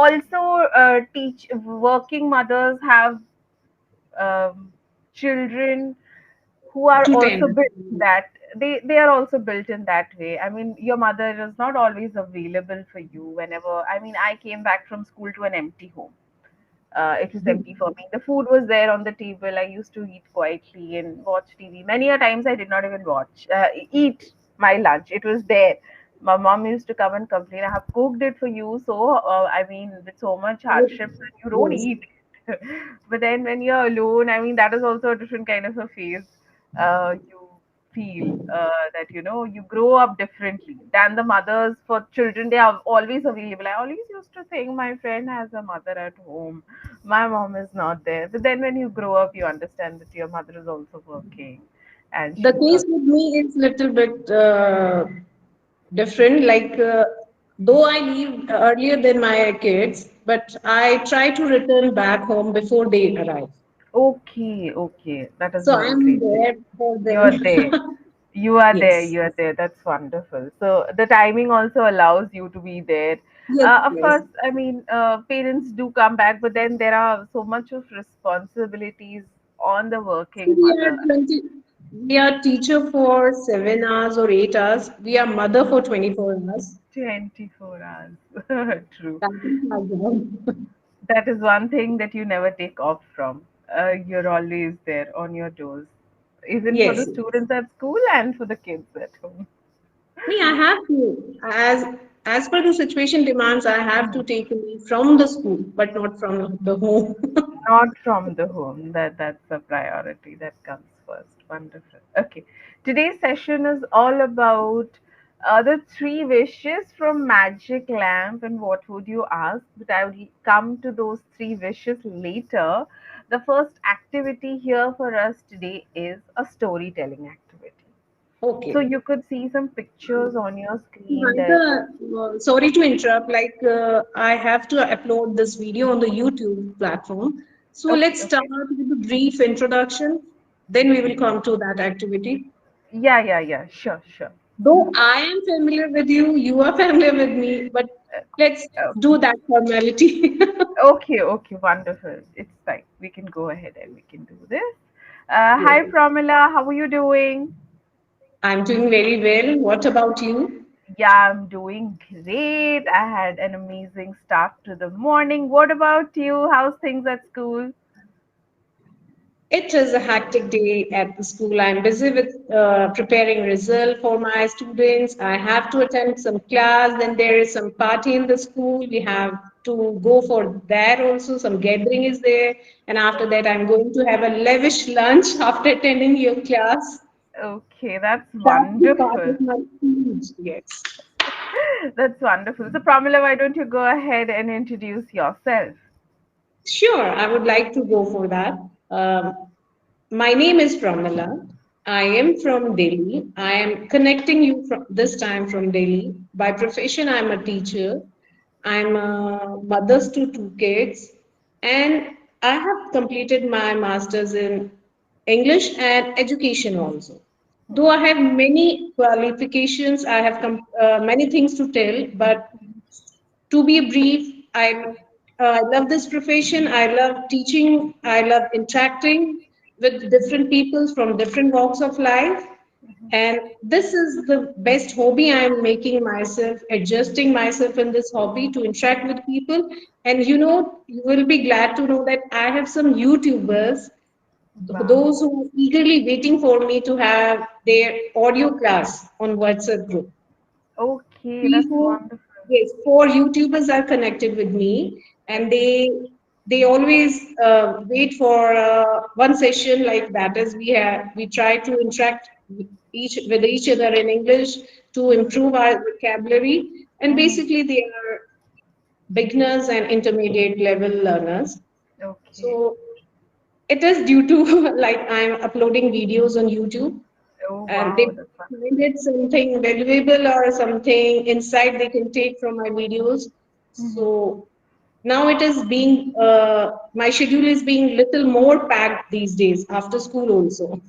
also teach working mothers have um, children who are To also 10. built that they are also built in that way. I mean, your mother is not always available for you whenever. I mean, I came back from school to an empty home. It was empty for me. The food was there on the table. I used to eat quietly and watch TV. Many a times I did not even eat my lunch. It was there. My mom used to come and complain, I have cooked it for you. So, I mean, with so much hardships, and you don't Yes. eat it. But then when you're alone, I mean, that is also a different kind of a phase. You feel that, you grow up differently than the mothers for children. They are always available. I always used to think my friend has a mother at home, my mom is not there. But then when you grow up, you understand that your mother is also working and The she's case also. with me is little bit different. Like, though I leave earlier than my kids, but I try to return back home before they arrive. Okay, okay. That is So one I'm great thing. there for You them. are there. You are there. Yes. You are there. That's wonderful. So the timing also allows you to be there. Yes, Of yes. course, I mean, parents do come back, but then there are so much of responsibilities on the So working mother. we are teacher for 7 hours or 8 hours. We are mother for 24 hours. 24 hours. True. That is my job. That is one thing that you never take off from. You're always there on your toes, even for the Yes. students at school and for the kids at home. Me, I have to, as per the situation demands, I have to take a leave from the school, but not from the home. Not from the home. That's a priority that comes first. Wonderful. Okay. Today's session is all about the three wishes from Magic Lamp and what would you ask? But I will come to those three wishes later. The first activity here for us today is a storytelling activity. So Okay. you could see some pictures on your screen that. Neither, sorry to interrupt, like I have to upload this video on the YouTube platform. So Okay, let's start okay. with a brief introduction, then we will come to that activity. Yeah, yeah, yeah. Sure, sure. Though I am familiar with you, you are familiar with me, but let's do that formality. Okay, okay, wonderful. It's fine. We can go ahead and we can do this. Hi, Yes. Pramila. How are you doing? I'm doing very well. What about you? Yeah, I'm doing great. I had an amazing start to the morning. What about you? How's things at school? It is a hectic day at the school. I'm busy with preparing result for my students. I have to attend some class. Then there is some party in the school. We have to go for that also. Some gathering is there. And after that, I'm going to have a lavish lunch after attending your class. Okay, that's That's the part wonderful. of my speech. Yes. That's wonderful. So, Pramila, why don't you go ahead and introduce yourself? Sure, I would like to go for that. My name is Pramila. I am from Delhi. I am connecting you from this time from Delhi. By profession, I'm a teacher. I'm a mother to two kids, and I have completed my master's in English and education also. Though I have many qualifications, I have many things to tell, but to be brief, I love this profession. I love teaching. I love interacting with different people from different walks of life. And this is the best hobby I'm making myself, adjusting myself in this hobby to interact with people. And you will be glad to know that I have some YouTubers, Wow. those who are eagerly waiting for me to have their audio class on WhatsApp group. Okay, Three, that's four, wonderful. yes, four YouTubers are connected with me, and Okay. they always wait for one session like that. As we try to interact with each other in English to improve our vocabulary, and Hmm. basically they are beginners and intermediate level learners. Okay. So it is due to like I'm uploading videos on YouTube Oh, and they wow, that's find wonderful. it something valuable or something insight they can take from my videos. Hmm. So now it is being my schedule is being little more packed these days after school also.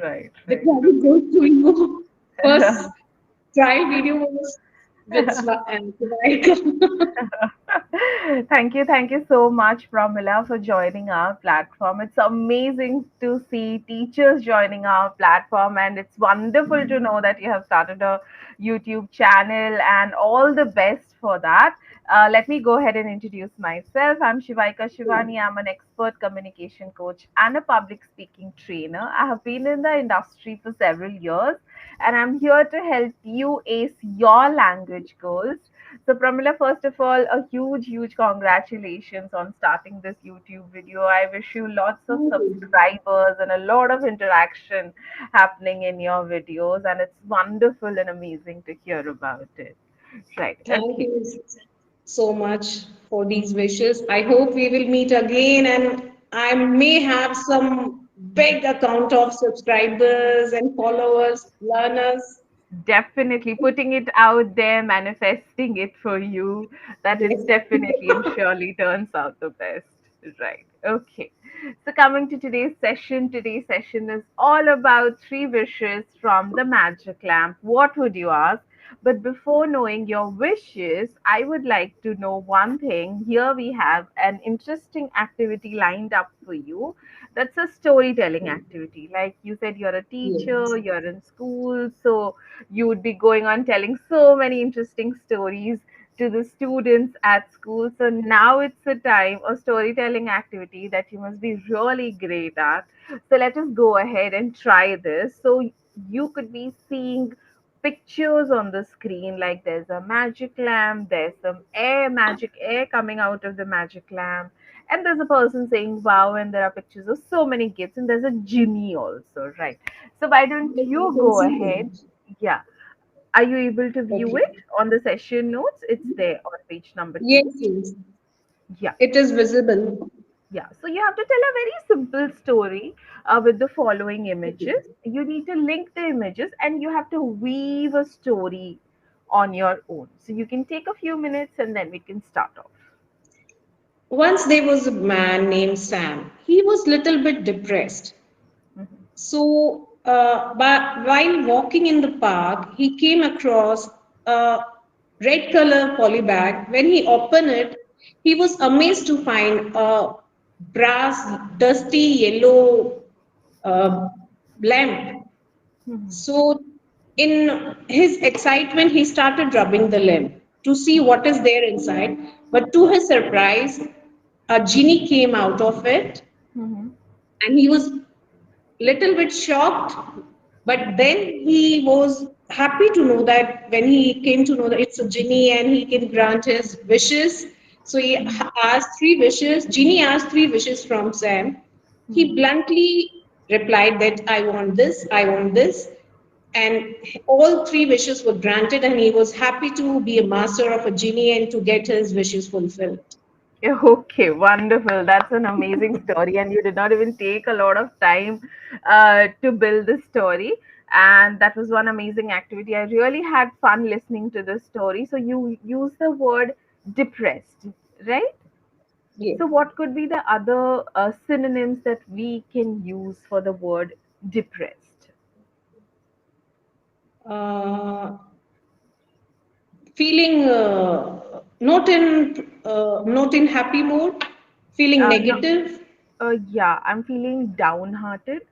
Right, The right. project goes to first trial video was with and Swaika. Thank you so much, Pramila, for joining our platform. It's amazing to see teachers joining our platform, and it's wonderful to know that you have started a YouTube channel, and all the best for that. Let me go ahead and introduce myself. I'm Shivaika Shivani. I'm an expert communication coach and a public speaking trainer. I have been in the industry for several years, and I'm here to help you ace your language goals. So, Pramila, first of all, a huge, huge congratulations on starting this YouTube video. I wish you lots of Thank you. subscribers and a lot of interaction happening in your videos, and it's wonderful and amazing to hear about it. Right. Thank Okay. you so much for these wishes. I hope we will meet again and I may have some big account of subscribers and followers, learners. Definitely putting it out there, manifesting it for you, that it Yes. definitely and surely turns out the best. Right. Okay. So, coming to today's session is all about three wishes from the magic lamp. What would you ask? But before knowing your wishes, I would like to know one thing. Here we have an interesting activity lined up for you. That's a storytelling activity. Like you said, you're a teacher, Yes. you're in school, so you would be going on telling so many interesting stories to the students at school. So now it's a time, a storytelling activity that you must be really great at. So let us go ahead and try this. So you could be seeing pictures on the screen, like there's a magic lamp, there's some air, magic air coming out of the magic lamp, and there's a person saying wow, and there are pictures of so many gifts, and there's a genie also, right? So why don't Yes, I you can go see ahead? that. Yeah. Are you able to view Okay. it on the session notes? It's there on page number Yes, 2. yes. Yeah. It is visible. Yeah. So you have to tell a very simple story with the following images. You need to link the images and you have to weave a story on your own. So you can take a few minutes and then we can start off. Once there was a man named Sam. He was little bit depressed. Mhm. So, but while walking in the park, he came across a red color poly bag. When he opened it, he was amazed to find a brass, dusty yellow uh, lamp. Mhm. So, in his excitement, he started rubbing the lamp to see what is there inside. But to his surprise, a genie came out of it, Mhm. and he was little bit shocked, but then he was happy to know that when he came to know that it's a genie and he can grant his wishes. So he asked three wishes. Genie asked three wishes from Sam. He Mhm. bluntly replied that I want this, I want this. And all three wishes were granted, and he was happy to be a master of a genie and to get his wishes fulfilled. Okay, wonderful. That's an amazing story, and you did not even take a lot of time to build this story. And that was one amazing activity. I really had fun listening to this story. So you use the word depressed, right? Yes. So what could be the other synonyms that we can use for the word depressed? Uh, feeling not in happy mode, feeling No, negative, yeah, I'm feeling downhearted.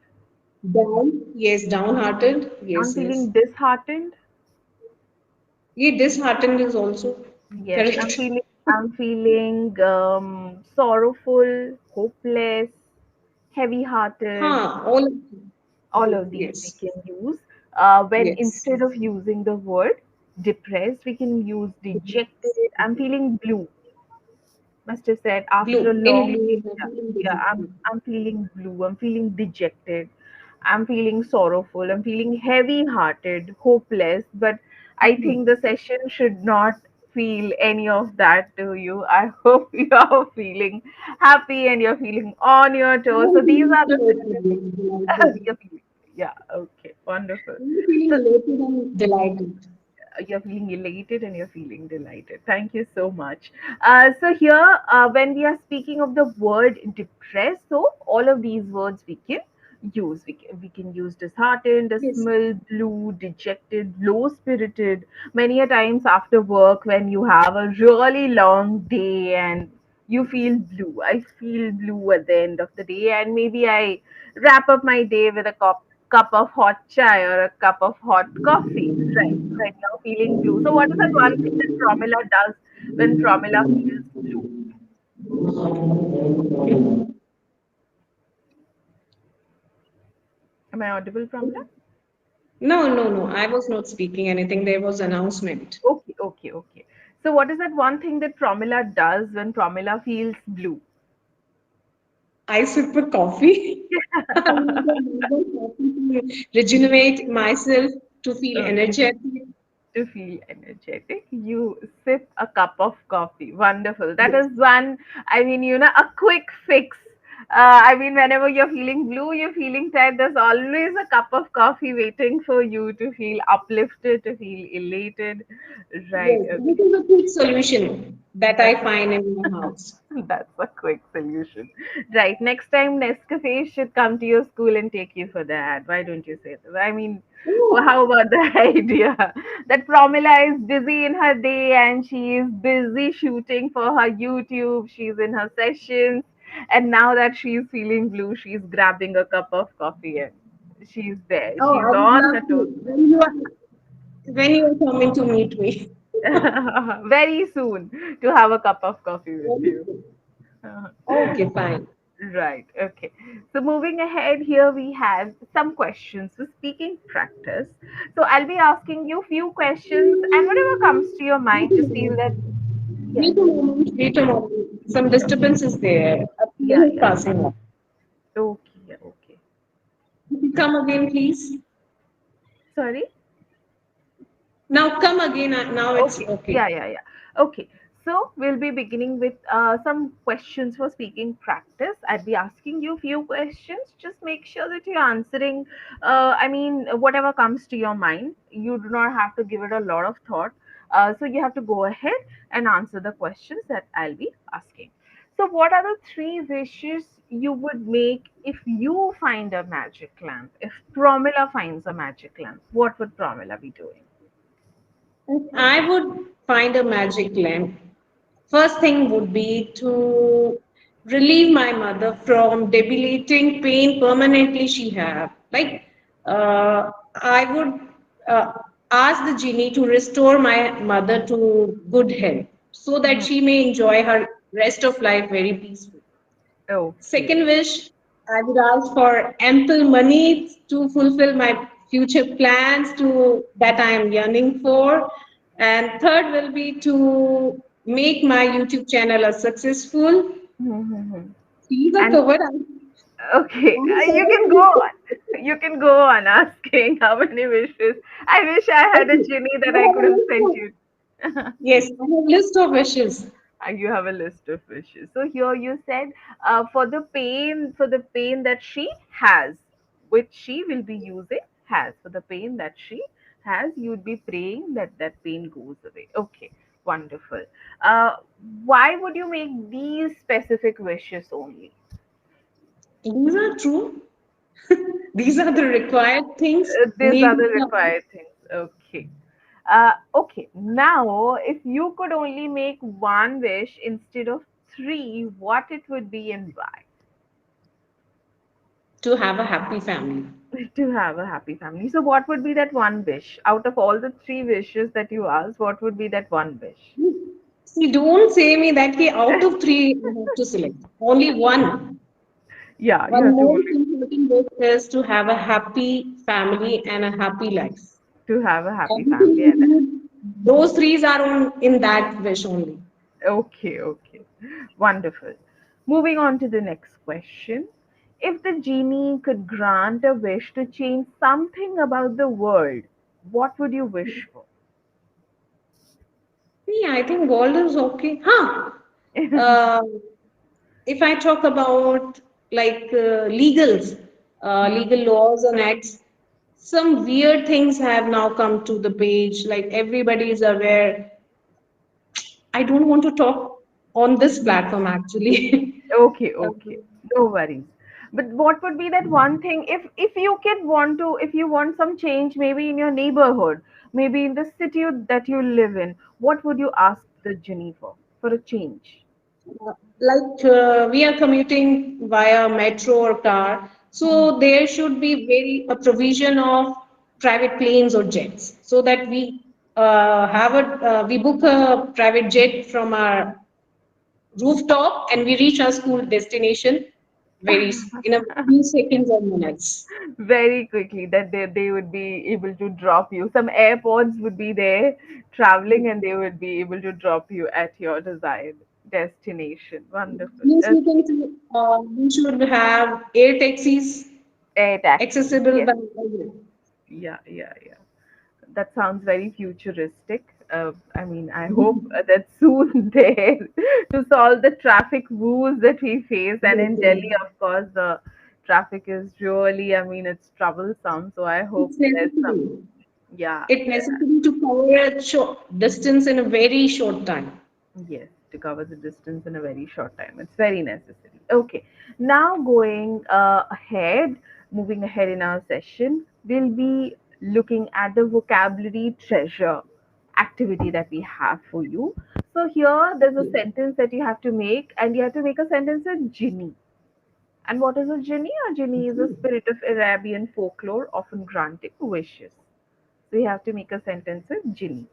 down, yes, downhearted, I'm yes, yes. feeling disheartened. Yeah, disheartened is also Yes, correct. I'm feeling sorrowful, hopeless, heavy-hearted. Huh, all All yes, of these we yes, can use. When yes. instead of using the word depressed, we can use dejected. I'm feeling blue. Must have said after a Blue, in long blue, yeah, feeling yeah, dejected. I'm feeling blue, I'm feeling dejected, I'm feeling sorrowful, I'm feeling heavy hearted, hopeless. But I think the session should not feel any of that to you. I hope you are feeling happy and you're feeling on your toes. So I'm these feeling are the elated, yes, synonyms delighted. you're feeling. Yeah, okay, wonderful. I'm feeling So elated and delighted. you're feeling elated and you're feeling delighted. Thank you so much. So here, when we are speaking of the word depressed, so all of these words we can use. We can use disheartened, Yes. dismal, blue, dejected, low spirited. Many a times after work, when you have a really long day and you feel blue, I feel blue at the end of the day, and maybe I wrap up my day with a cup of hot chai or a cup of hot coffee. Right now, feeling blue. So, what is that one thing that Promila does when Promila feels blue? Am I audible, Pramila? No, no, no. I was not speaking anything. There was announcement. Okay, okay, okay. So, what is that one thing that Promila does when Promila feels blue? I sip a coffee. I need a normal coffee to regenerate myself, to feel Okay. energetic. To feel energetic, you sip a cup of coffee. Wonderful. That Yes. is one, I mean, a quick fix. I mean, whenever you're feeling blue, you're feeling tired, there's always a cup of coffee waiting for you to feel uplifted, to feel elated. Right. Yes, this Okay. is a quick solution that I That's find in my house. That's a quick solution. Right. Next time Nescafe should come to your school and take you for that. Why don't you say that? I mean, well, Oh, how about the idea that Promila is busy in her day and she is busy shooting for her YouTube, she's in her sessions, and now that she's feeling blue, she's grabbing a cup of coffee and she's there. oh, She's I would on love her to. toes. When you are coming to meet me. Very soon to have a cup of coffee with you. Okay, fine. Right. Okay. So moving ahead, here we have some questions for speaking practice. So I'll be asking you few questions, and whatever comes to your mind, just feel that yes. Wait a moment, wait a moment. Some disturbance is there. A Yeah. plane is Yeah. passing on. Okay. Yeah, okay. Come again, please. Sorry. Now come again. Now it's Okay. okay. Yeah, yeah, yeah. Okay. So we'll be beginning with some questions for speaking practice. I'll be asking you few questions. Just make sure that you're answering. I mean, whatever comes to your mind. You do not have to give it a lot of thought. So you have to go ahead and answer the questions that I'll be asking. So, what are the three wishes you would make if you find a magic lamp? If Promila finds a magic lamp, what would Promila be doing? I would find a magic lamp. First thing would be to relieve my mother from debilitating pain permanently she have. Like I would uh, ask the genie to restore my mother to good health so that Mhm. she may enjoy her rest of life very peacefully. Okay. Second wish, I would ask for ample money to fulfill my future plans to that I am yearning for. And third will be to make my YouTube channel a successful. Mhm. These are And covered. okay, you can go on. You can go on asking how many wishes. I wish I had a Okay. genie I that I have could a have list sent of, you. yes, I have a list of wishes. You have a list of wishes. So here you said for the pain that she has, which she will be using has for the pain that she has, you'd be praying that that pain goes away. Okay, wonderful. Uh, why would you make these specific wishes only? These are true. These are the required things These are the needed. required things. Okay. Okay. Now, if you could only make one wish instead of three, what it would be and why? To have a happy family. To have a happy family. So, what would be that one wish? Out of all the three wishes that you asked, what would be that one wish? See, don't say me that ki out of three I have to select. Only one. Yeah, you One have to most only important wish is to have a happy family and a happy life. to have a happy family. Everything you need, those threes are in that wish only. Okay, okay. Wonderful. Moving on to the next question. If the genie could grant a wish to change something about the world, what would you wish for? Yeah, I think gold is okay. Huh. Uh, if I talk about like legal laws and acts, some weird things have now come to the page. Like everybody is aware. I don't want to talk on this platform actually. Okay, okay. No worries. But what would be that one thing, if you could want to, if you want some change, maybe in your neighborhood, maybe in the city that you live in, what would you ask the genie for a change? Like we are commuting via metro or car, Mhm. so there should be very a provision of private planes or jets, so that we book a private jet from our rooftop and we reach our school destination in a few seconds or minutes. Very quickly, that they would be able to drop you. Some airports would be there traveling, and they would be able to drop you at your desired destination. Wonderful. Yes, we Okay. can see, we should have air taxis Air taxis. accessible Yes. by everyone. Yeah, yeah, yeah. That sounds very futuristic. I mean, I hope that soon there to solve the traffic woes that we face. And Yes, in yes. Delhi, of course, the traffic is really, I mean, it's troublesome. So I hope It's there's some, necessary. yeah, It's necessary to cover a short distance in a very short time. yes, to cover the distance in a very short time. It's very necessary. Okay, now going ahead, moving ahead in our session, we'll be looking at the vocabulary treasure activity that we have for you. So here there's a sentence that you have to make, and you have to make a sentence with genie. And what is a genie? A genie is a spirit of Arabian folklore, often granting wishes. So you have to make a sentence with genie.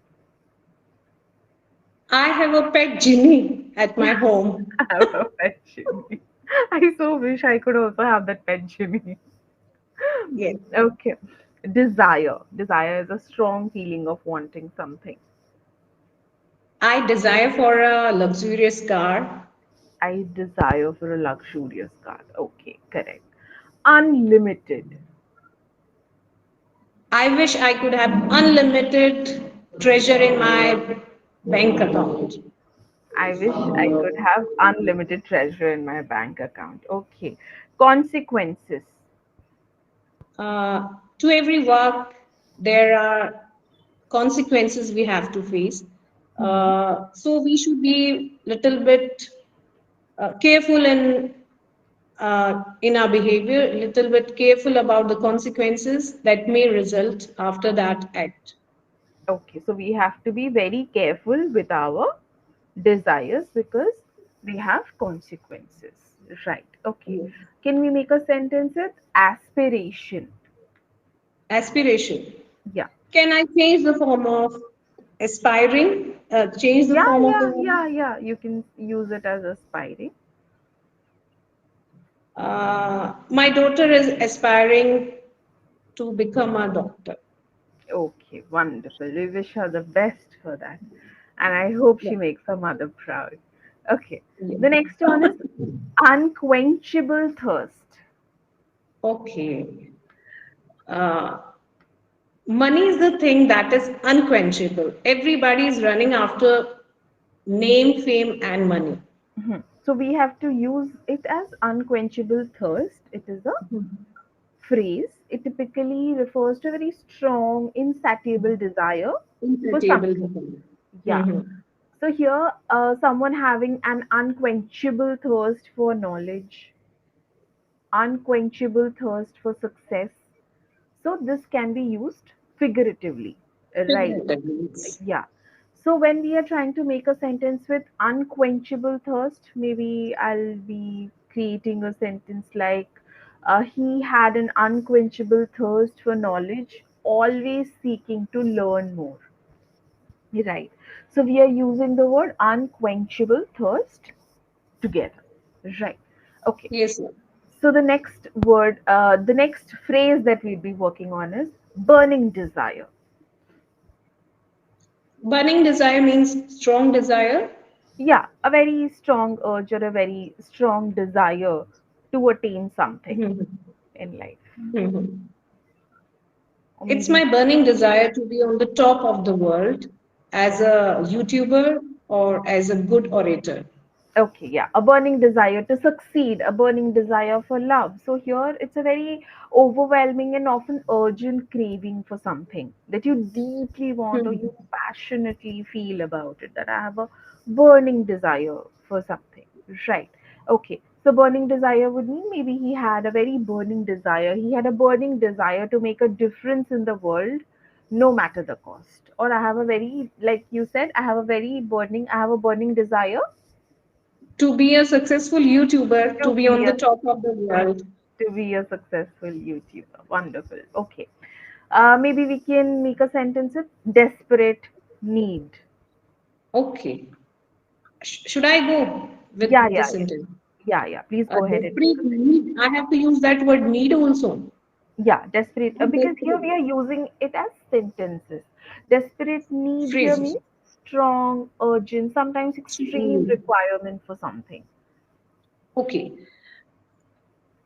I have a pet genie at my home. Have a pet genie. I so wish I could also have that pet genie. Yes. Okay. Desire. Desire is a strong feeling of wanting something. I desire for a luxurious car. I desire for a luxurious car. Okay, correct. Unlimited. I wish I could have unlimited treasure in my bank account. I wish I could have unlimited treasure in my bank account. Okay. Consequences. Uh, to every work, there are consequences we have to face. Hmm. So we should be little bit careful in our behavior, little bit careful about the consequences that may result after that act. Okay, so we have to be very careful with our desires because they have consequences. Right. Okay. Yes. Can we make a sentence with aspiration? Aspiration. Yeah. Can I change the form of aspiring? Change the Yeah, form of the yeah, word? yeah, yeah. You can use it as aspiring. My daughter is aspiring to become a doctor. Okay, wonderful. We wish her the best for that. And I hope Yeah. she makes her mother proud. Okay. Yeah. The next one is unquenchable thirst. Okay. Uh, Money is the thing that is unquenchable. Everybody is running after name, fame, and money. Mhm. So we have to use it as unquenchable thirst. It is a phrase. It typically refers to a very strong, insatiable desire for Insatiable something. become. Yeah. So here, someone having an unquenchable thirst for knowledge, unquenchable thirst for success. So this can be used figuratively, right? Figuratively. Yeah. So when we are trying to make a sentence with unquenchable thirst, maybe I'll be creating a sentence like, he had an unquenchable thirst for knowledge, always seeking to learn more. Right. So we are using the word unquenchable thirst together. Right. Okay. Yes, sir. So the next word, the next phrase that we'll be working on is burning desire. Burning desire means strong desire. Yeah, a very strong urge or a very strong desire to attain something Mhm. in life. Mhm. Or It's maybe, my burning desire to be on the top of the world as a YouTuber or as a good orator. okay, yeah, a burning desire to succeed, a burning desire for love. So here it's a very overwhelming and often urgent craving for something that you deeply want or you Mhm. passionately feel about it, that I have a burning desire for something. Right. Okay. So burning desire would mean maybe he had a very burning desire. He had a burning desire to make a difference in the world, no matter the cost. Or I have a very, like you said, I have a burning desire To be a successful YouTuber, to to be be on a the top of the world. to be a successful YouTuber. Wonderful. Okay. Maybe we can make a sentence with desperate need. Okay. Should I go Yeah, with the yeah, yeah. sentence? Yeah. Please A go ahead and make desperate a sentence. need. I have to use that word need also. Yeah, desperate. Not Because here we desperate. are using it as sentences. Desperate need here Phrases. means strong, urgent, sometimes extreme Hmm. requirement for something. Okay.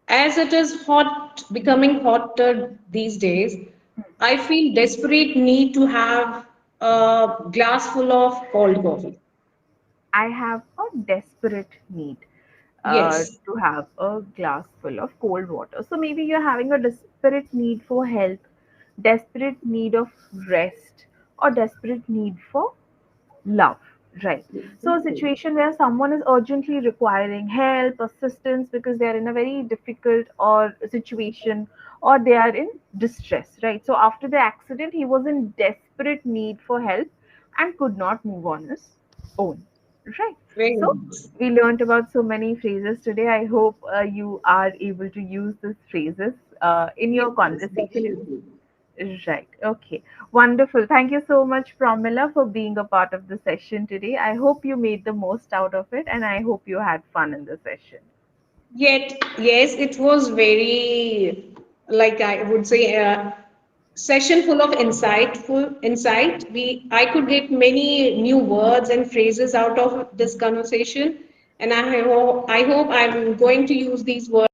As it is hot, becoming hotter these days, I feel desperate need to have a glass full of cold coffee. I have a desperate need Yes. to have a glass full of cold water. So maybe you're having a desperate need for health, desperate need of rest, or desperate need for love. Right. So a Okay. situation where someone is urgently requiring help, assistance because they are in a very difficult or situation, or they are in distress. Right. So after the accident, he was in desperate need for help and could not move on his own. Right. Very So nice. we learned about so many phrases today. I hope you are able to use these phrases in your Yes, conversation. definitely. Right. Okay. Wonderful. Thank you so much, Pramila, for being a part of the session today. I hope you made the most out of it and I hope you had fun in the session. Yet, yes, it was very, like I would say, a session full of insightful insight. I could get many new words and phrases out of this conversation, and I hope I'm going to use these words